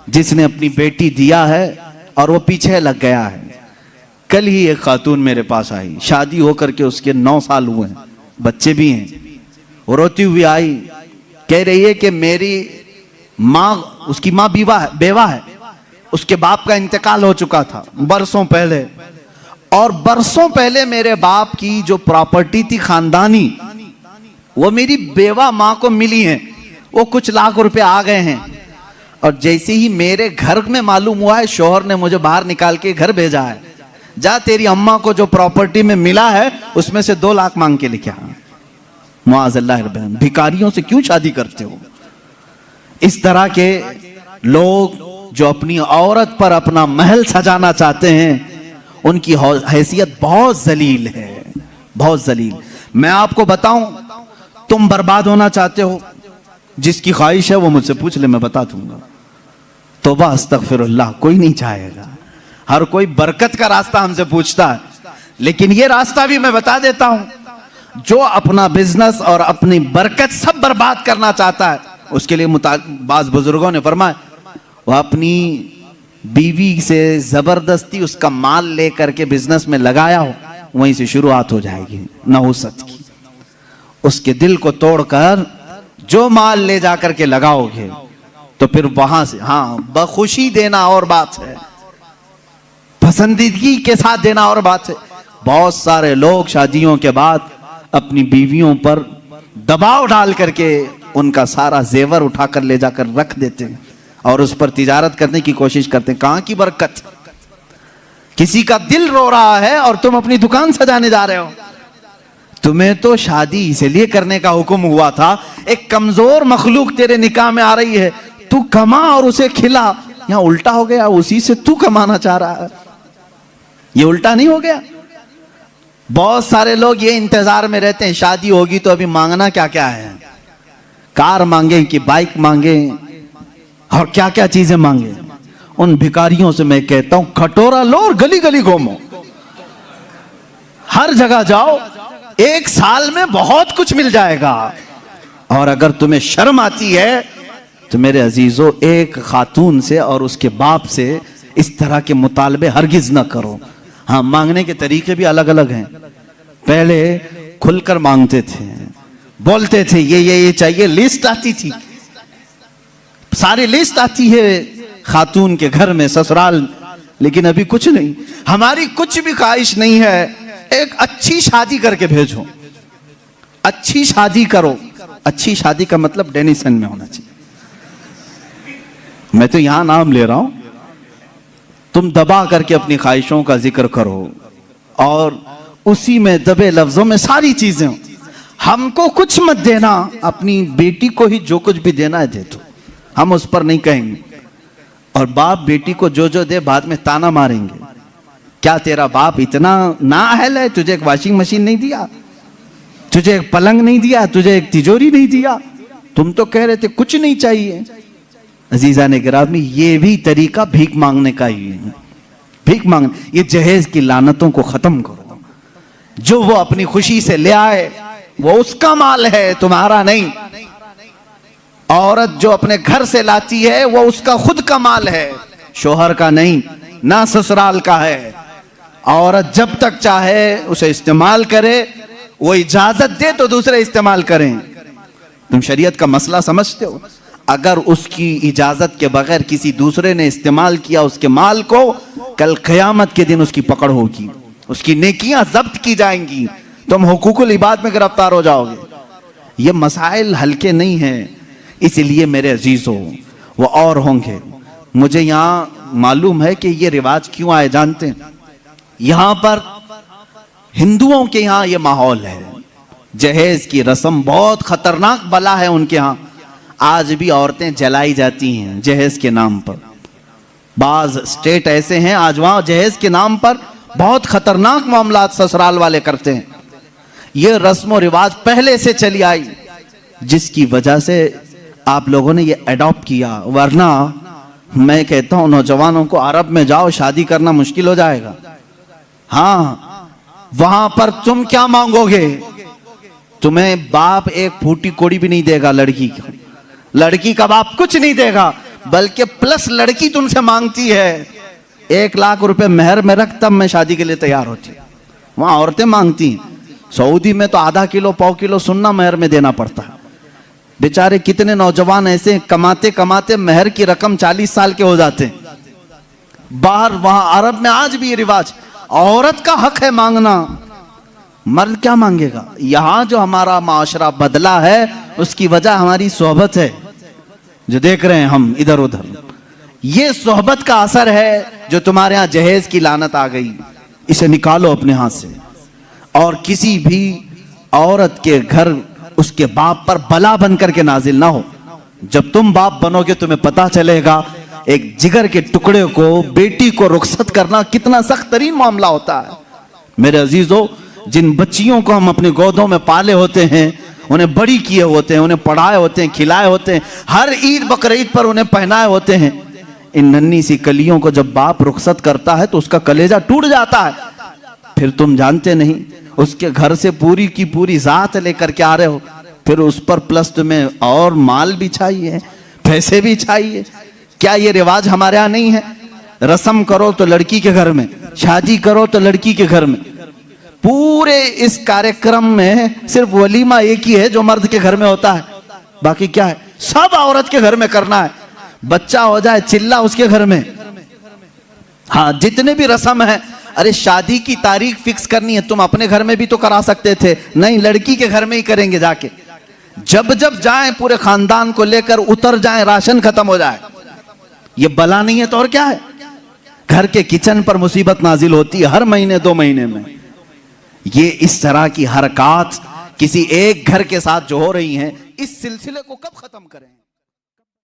जिसने अपनी बेटी दिया है और वो पीछे लग गया है। कल ही एक खातून मेरे पास आई, शादी होकर के उसके 9 साल हुए हैं, बच्चे भी हैं। वो रोती हुई आई, कह रही है कि मेरी माँ, उसकी माँ बेवा है, उसके बाप का इंतकाल हो चुका था बरसों पहले, और बरसों पहले मेरे बाप की जो प्रॉपर्टी थी खानदानी, वो मेरी बेवा माँ को मिली है। वो कुछ लाख रुपए आ गए हैं, और जैसे ही मेरे घर में मालूम हुआ है, शोहर ने मुझे बाहर निकाल के घर भेजा है, जा तेरी अम्मा को जो प्रॉपर्टी में मिला है उसमें से 2 लाख मांग के लेके आ। मुआज़ल्लाह, भिखारियों से क्यों शादी करते हो? इस तरह के लोग जो अपनी औरत पर अपना महल सजाना चाहते हैं, उनकी हैसियत बहुत जलील है, बहुत जलील। मैं आपको बताऊं, तुम बर्बाद होना चाहते हो, जिसकी ख्वाहिश है वो मुझसे पूछ ले, मैं बता दूंगा। तौबा अस्तगफिरुल्लाह, कोई नहीं चाहेगा। हर कोई बरकत का रास्ता हमसे पूछता है, लेकिन ये रास्ता भी मैं बता देता हूं। जो अपना बिजनेस और अपनी बरकत सब बर्बाद करना चाहता है, उसके लिए बाज़ बुजुर्गों ने फरमाया, वह अपनी बीवी से जबरदस्ती उसका माल लेकर के बिजनेस में लगाया हो, वहीं से शुरुआत हो जाएगी नहुसत की। उसके दिल को तोड़कर जो माल ले जाकर के लगाओगे, तो फिर वहां से, हाँ, बखुशी देना और बात है, पसंदीदगी के साथ देना और बात है। बहुत सारे लोग शादियों के बाद अपनी बीवियों पर दबाव डाल करके उनका सारा जेवर उठाकर ले जाकर रख देते हैं और उस पर तिजारत करने की कोशिश करते हैं। कहां की बरकत? किसी का दिल रो रहा है और तुम अपनी दुकान सजाने जा रहे हो। तुम्हें तो शादी इसलिए करने का हुक्म हुआ था, एक कमजोर मखलूक तेरे निकाह में आ रही है, तू कमा और उसे खिला। यहां उल्टा हो गया, उसी से तू कमाना चाह रहा है। ये उल्टा नहीं हो गया? बहुत सारे लोग ये इंतजार में रहते हैं, शादी होगी तो अभी मांगना क्या क्या है, कार मांगे कि बाइक मांगे और क्या क्या चीजें मांगे। उन भिखारियों से मैं कहता हूं, खटोरा लो और गली गली घूमो, हर जगह जाओ, 1 साल में बहुत कुछ मिल जाएगा। और अगर तुम्हें शर्म आती है तो मेरे अजीजों, एक खातून से और उसके बाप से इस तरह के मुतालबे हरगिज ना करो। हाँ, मांगने के तरीके भी अलग अलग हैं। पहले खुलकर मांगते थे, बोलते थे ये चाहिए, लिस्ट आती थी, सारी लिस्ट आती है खातून के घर में, ससुराल। लेकिन अभी कुछ नहीं, हमारी कुछ भी ख्वाहिश नहीं है, एक अच्छी शादी करके भेजो, अच्छी शादी करो। अच्छी शादी का मतलब डेनिसन में होना चाहिए। मैं तो यहां नाम ले रहा हूं, तुम दबा करके अपनी ख्वाहिशों का जिक्र करो और उसी में दबे लफ्जों में सारी चीजें। हमको कुछ मत देना, अपनी बेटी को ही जो कुछ भी देना है दे दो, हम उस पर नहीं कहेंगे। और बाप बेटी को जो जो दे, बाद में ताना मारेंगे, क्या तेरा बाप इतना नाअहल है, तुझे एक वॉशिंग मशीन नहीं दिया, तुझे एक पलंग नहीं दिया, तुझे एक तिजोरी नहीं दिया, तुम तो कह रहे थे कुछ नहीं चाहिए। अजीजा ने गिरामी, ये भी तरीका भीख मांगने का ही है। भीख मांगने, ये जहेज की लानतों को खत्म करो। जो वो अपनी खुशी से ले आए वो उसका माल है, तुम्हारा नहीं। औरत जो अपने घर से लाती है वो उसका खुद का माल है, शोहर का नहीं, ना ससुराल का है। औरत जब तक चाहे उसे इस्तेमाल करे, वो इजाजत दे तो दूसरे इस्तेमाल करें। तुम शरीयत का मसला समझते हो? अगर उसकी इजाजत के बगैर किसी दूसरे ने इस्तेमाल किया उसके माल को, कल क़यामत के दिन उसकी पकड़ होगी, उसकी नेकियां जब्त की जाएंगी, तुम हुकूकुल इबाद में गिरफ्तार हो जाओगे। ये मसाइल हल्के नहीं हैं, इसलिए मेरे अजीजों, वो और होंगे। मुझे यहाँ मालूम है कि ये रिवाज क्यों आए, जानते हैं? यहाँ पर हिंदुओं के यहाँ ये माहौल है, जहेज की रस्म बहुत खतरनाक बला है उनके यहाँ। आज भी औरतें जलाई जाती हैं जहेज के नाम पर। बाज स्टेट ऐसे हैं आज वहां जहेज के नाम पर बहुत खतरनाक मामलात ससुराल वाले करते हैं। ये रस्म और रिवाज पहले से चली आई, जिसकी वजह से आप लोगों ने ये अडॉप्ट किया। वरना मैं कहता हूं नौजवानों को, अरब में जाओ, शादी करना मुश्किल हो जाएगा। हाँ, वहां पर तुम क्या मांगोगे? तुम्हें बाप एक फूटी कोड़ी भी नहीं देगा लड़की का, लड़की का बाप कुछ नहीं देगा। बल्कि प्लस लड़की तुमसे मांगती है 1 लाख रुपए मेहर में रख, तब मैं शादी के लिए तैयार होती। वहां औरतें मांगती हैं। सऊदी में तो आधा किलो पाव किलो सुन्ना मेहर में देना पड़ता है। बेचारे कितने नौजवान ऐसे कमाते कमाते मेहर की रकम 40 साल के हो जाते हैं। बाहर वहां अरब में आज भी ये रिवाज, औरत का हक है मांगना, मर्द क्या मांगेगा। यहां जो हमारा माशरा बदला है उसकी वजह हमारी सोहबत है, जो देख रहे हैं हम इधर उधर। ये सोहबत का असर है जो तुम्हारे यहां जहेज की लानत आ गई। इसे निकालो अपने हाथ से। और किसी भी औरत के घर उसके बाप पर बला बन करके नाजिल ना हो। जब तुम बाप बनोगे तुम्हें पता चलेगा एक जिगर के टुकड़े को, बेटी को रुखसत करना कितना सख्त तरीन मामला होता है। मेरे अजीजों, जिन बच्चियों को हम अपने गोदों में पाले होते हैं, उन्हें बड़ी किए होते हैं, उन्हें पढ़ाए होते हैं, खिलाए होते हैं, हर ईद बकरीद पर उन्हें पहनाए होते हैं, इन नन्ही सी कलियों को जब बाप रुखसत करता है तो उसका कलेजा टूट जाता है। फिर तुम जानते नहीं, उसके घर से पूरी की पूरी जात लेकर के आ रहे हो, फिर उस पर प्लस तुम्हें और माल भी चाहिए, पैसे भी चाहिए। क्या ये रिवाज हमारे यहाँ नहीं है? रस्म करो तो लड़की के घर में, शादी करो तो लड़की के घर में। पूरे इस कार्यक्रम में सिर्फ वलीमा एक ही है जो मर्द के घर में होता है, बाकी क्या है? सब औरत के घर में करना है। बच्चा हो जाए चिल्ला उसके घर में। हाँ, जितने भी रस्म है, अरे शादी की तारीख फिक्स करनी है, तुम अपने घर में भी तो करा सकते थे, नहीं लड़की के घर में ही करेंगे जाके। जब जब जाएं पूरे खानदान को लेकर उतर जाएं, राशन खत्म हो जाए। ये बला नहीं है तो और क्या है? घर के किचन पर मुसीबत नाजिल होती है हर महीने 2 महीने में। ये इस तरह की हरकत किसी एक घर के साथ जो हो रही हैं, इस सिलसिले को कब खत्म करें?